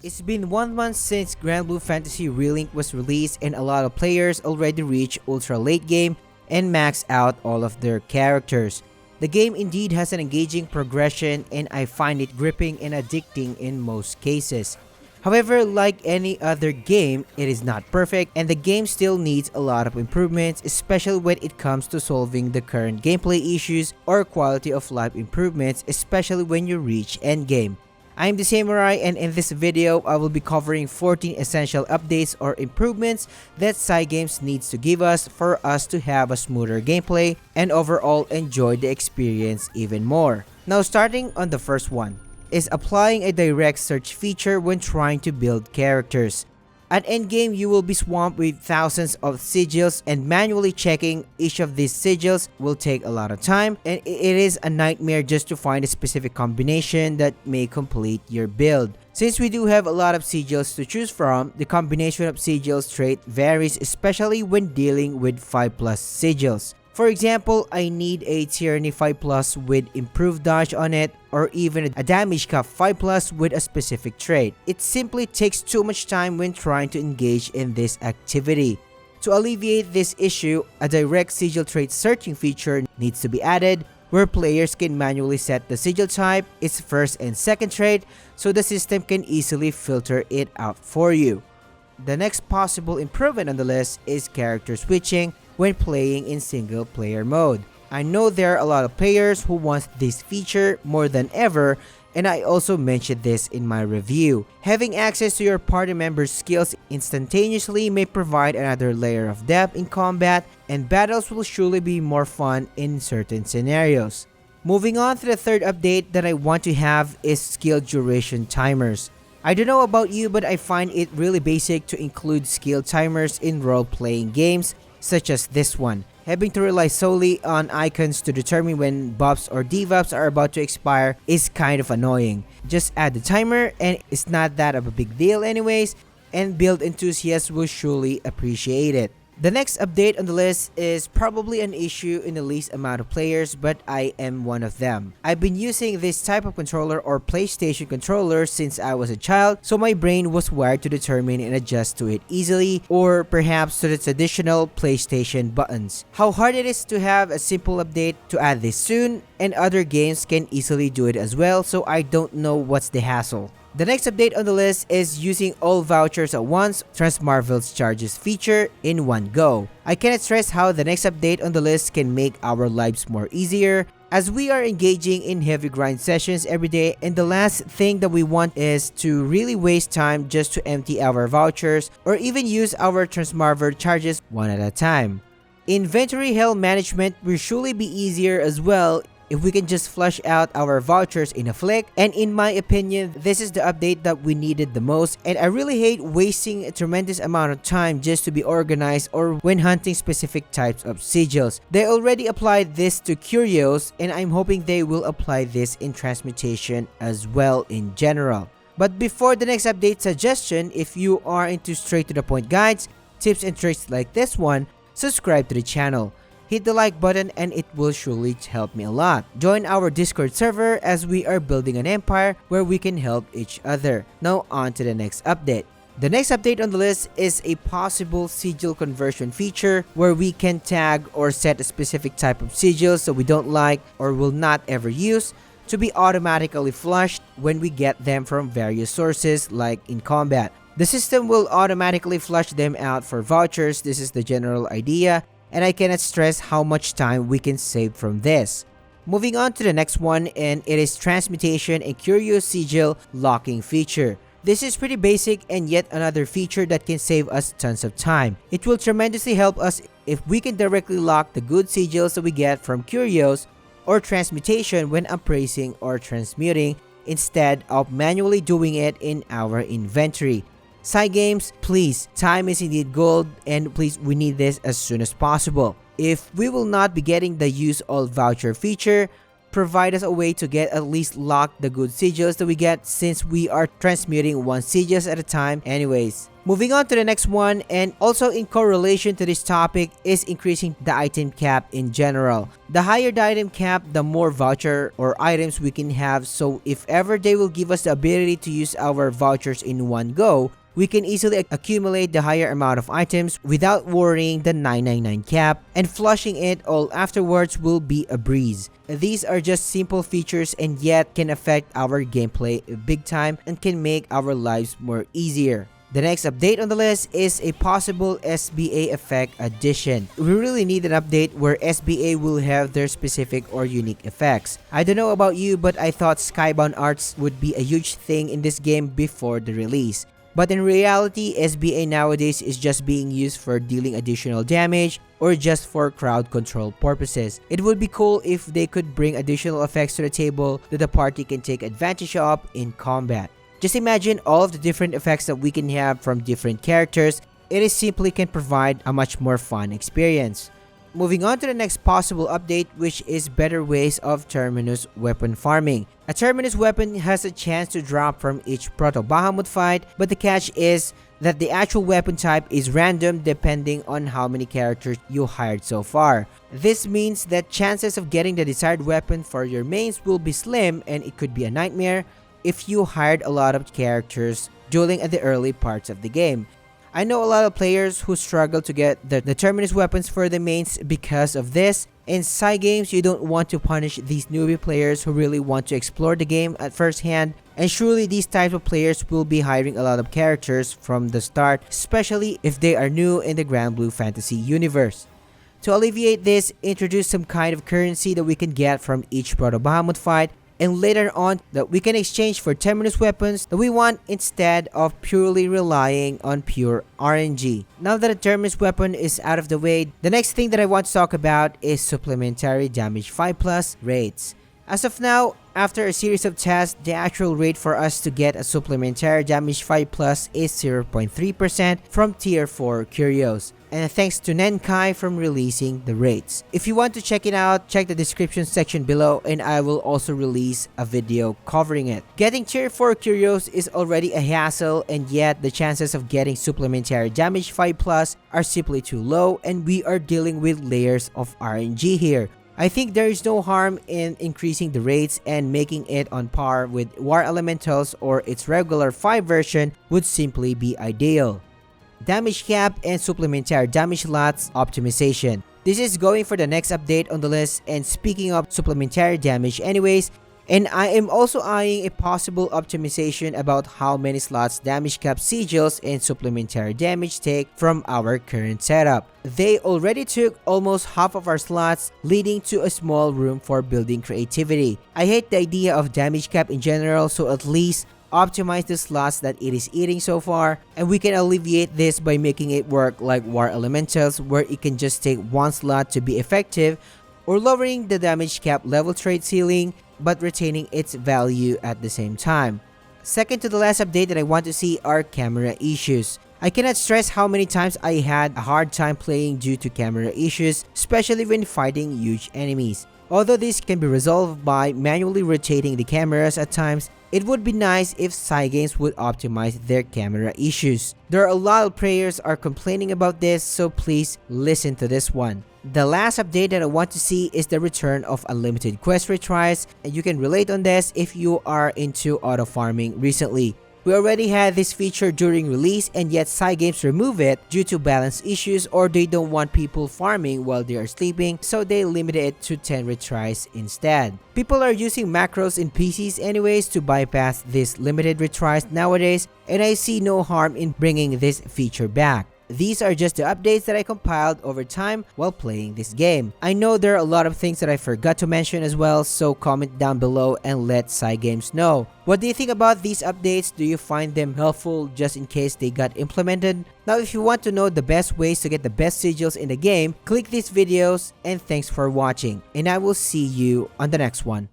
It's been 1 month since Granblue Fantasy Relink was released and a lot of players already reached ultra late game and max out all of their characters. The game indeed has an engaging progression and I find it gripping and addicting in most cases. However, like any other game, it is not perfect and the game still needs a lot of improvements, especially when it comes to solving the current gameplay issues or quality of life improvements, especially when you reach endgame. I'm the Samurai, and in this video, I will be covering 14 essential updates or improvements that Cygames needs to give us for us to have a smoother gameplay and overall enjoy the experience even more. Now, starting on the first one is applying a direct search feature when trying to build characters. At endgame, you will be swamped with thousands of sigils, and manually checking each of these sigils will take a lot of time, and it is a nightmare just to find a specific combination that may complete your build. Since we do have a lot of sigils to choose from, the combination of sigils trait varies, especially when dealing with 5+ sigils. For example, I need a Tyranny 5+ with improved dodge on it, or even a damage cap 5+ with a specific trait. It simply takes too much time when trying to engage in this activity. To alleviate this issue, a direct sigil trait searching feature needs to be added, where players can manually set the sigil type, its first and second trait, so the system can easily filter it out for you. The next possible improvement on the list is character switching when playing in single player mode. I know there are a lot of players who want this feature more than ever, and I also mentioned this in my review. Having access to your party members' skills instantaneously may provide another layer of depth in combat, and battles will surely be more fun in certain scenarios. Moving on to the third update that I want to have is skill duration timers. I don't know about you, but I find it really basic to include skill timers in role-playing games such as this one. Having to rely solely on icons to determine when buffs or debuffs are about to expire is kind of annoying. Just add the timer and it's not that of a big deal anyways, and build enthusiasts will surely appreciate it. The next update on the list is probably an issue in the least amount of players, but I am one of them. I've been using this type of controller or PlayStation controller since I was a child, so my brain was wired to determine and adjust to it easily, or perhaps to the traditional PlayStation buttons. How hard it is to have a simple update to add this soon, and other games can easily do it as well, so I don't know what's the hassle. The next update on the list is using all vouchers at once, Transmarvel's charges feature in one go. I cannot stress how the next update on the list can make our lives more easier, as we are engaging in heavy grind sessions every day, and the last thing that we want is to really waste time just to empty our vouchers or even use our Transmarvel charges one at a time. Inventory hell management will surely be easier as well if we can just flush out our vouchers in a flick, and in my opinion, this is the update that we needed the most, and I really hate wasting a tremendous amount of time just to be organized or when hunting specific types of sigils. They already applied this to Curios, and I'm hoping they will apply this in transmutation as well in general. But before the next update suggestion, if you are into straight to the point guides, tips and tricks like this one, subscribe to the channel. Hit the like button and it will surely help me a lot. Join our Discord server as we are building an empire where we can help each other. Now on to the next update. The next update on the list is a possible sigil conversion feature where we can tag or set a specific type of sigils that we don't like or will not ever use to be automatically flushed when we get them from various sources like in combat. The system will automatically flush them out for vouchers. This is the general idea, and I cannot stress how much time we can save from this. Moving on to the next one, and it is transmutation and Curio sigil locking feature. This is pretty basic and yet another feature that can save us tons of time. It will tremendously help us if we can directly lock the good sigils that we get from Curios or transmutation when appraising or transmuting instead of manually doing it in our inventory. Cygames, please, time is indeed gold, and please, we need this as soon as possible. If we will not be getting the use all voucher feature, provide us a way to get at least lock the good sigils that we get, since we are transmuting one sigils at a time anyways. Moving on to the next one, and also in correlation to this topic, is increasing the item cap in general. The higher the item cap, the more voucher or items we can have, so if ever they will give us the ability to use our vouchers in one go, we can easily accumulate the higher amount of items without worrying the 999 cap, and flushing it all afterwards will be a breeze. These are just simple features and yet can affect our gameplay big time and can make our lives more easier. The next update on the list is a possible SBA effect addition. We really need an update where SBA will have their specific or unique effects. I don't know about you, but I thought skybound arts would be a huge thing in this game before the release. But in reality, SBA nowadays is just being used for dealing additional damage or just for crowd control purposes. It would be cool if they could bring additional effects to the table that the party can take advantage of in combat. Just imagine all of the different effects that we can have from different characters. It is simply can provide a much more fun experience. Moving on to the next possible update, which is better ways of Terminus weapon farming. A Terminus weapon has a chance to drop from each Proto Bahamut fight, but the catch is that the actual weapon type is random depending on how many characters you hired so far. This means that chances of getting the desired weapon for your mains will be slim, and it could be a nightmare if you hired a lot of characters dueling at the early parts of the game. I know a lot of players who struggle to get the Terminus weapons for the mains because of this. In Cygames, you don't want to punish these newbie players who really want to explore the game at first hand, and surely these types of players will be hiring a lot of characters from the start, especially if they are new in the Granblue Fantasy universe. To alleviate this, introduce some kind of currency that we can get from each Proto Bahamut fight, and later on that we can exchange for Terminus weapons that we want instead of purely relying on pure RNG. Now that a Terminus weapon is out of the way, the next thing that I want to talk about is supplementary damage 5+ rates. As of now, after a series of tests, the actual rate for us to get a supplementary damage 5+ is 0.3% from tier 4 Curios. And thanks to Nenkai from releasing the rates. If you want to check it out, check the description section below, and I will also release a video covering it. Getting tier 4 Curios is already a hassle, and yet the chances of getting supplementary damage 5+ are simply too low, and we are dealing with layers of RNG here. I think there is no harm in increasing the rates, and making it on par with War Elementals or its regular 5 version would simply be ideal. Damage cap and supplementary damage lots optimization. This is going for the next update on the list, and speaking of supplementary damage anyways, and I am also eyeing a possible optimization about how many slots damage cap sigils and supplementary damage take from our current setup. They already took almost half of our slots, leading to a small room for building creativity. I hate the idea of damage cap in general, so at least optimize the slots that it is eating so far, and we can alleviate this by making it work like War Elementals, where it can just take one slot to be effective, or lowering the damage cap level trait ceiling but retaining its value at the same time. Second to the last update that I want to see are camera issues. I cannot stress how many times I had a hard time playing due to camera issues, especially when fighting huge enemies. Although this can be resolved by manually rotating the cameras at times, it would be nice if Cygames would optimize their camera issues. There are a lot of players are complaining about this, so please listen to this one. The last update that I want to see is the return of unlimited quest retries, and you can relate on this if you are into auto farming recently. We already had this feature during release, and yet Cygames remove it due to balance issues, or they don't want people farming while they are sleeping, so they limited it to 10 retries instead. People are using macros in PCs anyways to bypass this limited retries nowadays, and I see no harm in bringing this feature back. These are just the updates that I compiled over time while playing this game. I know there are a lot of things that I forgot to mention as well, so comment down below and let Cygames know. What do you think about these updates? Do you find them helpful just in case they got implemented? Now, if you want to know the best ways to get the best sigils in the game, click these videos, and thanks for watching, and I will see you on the next one.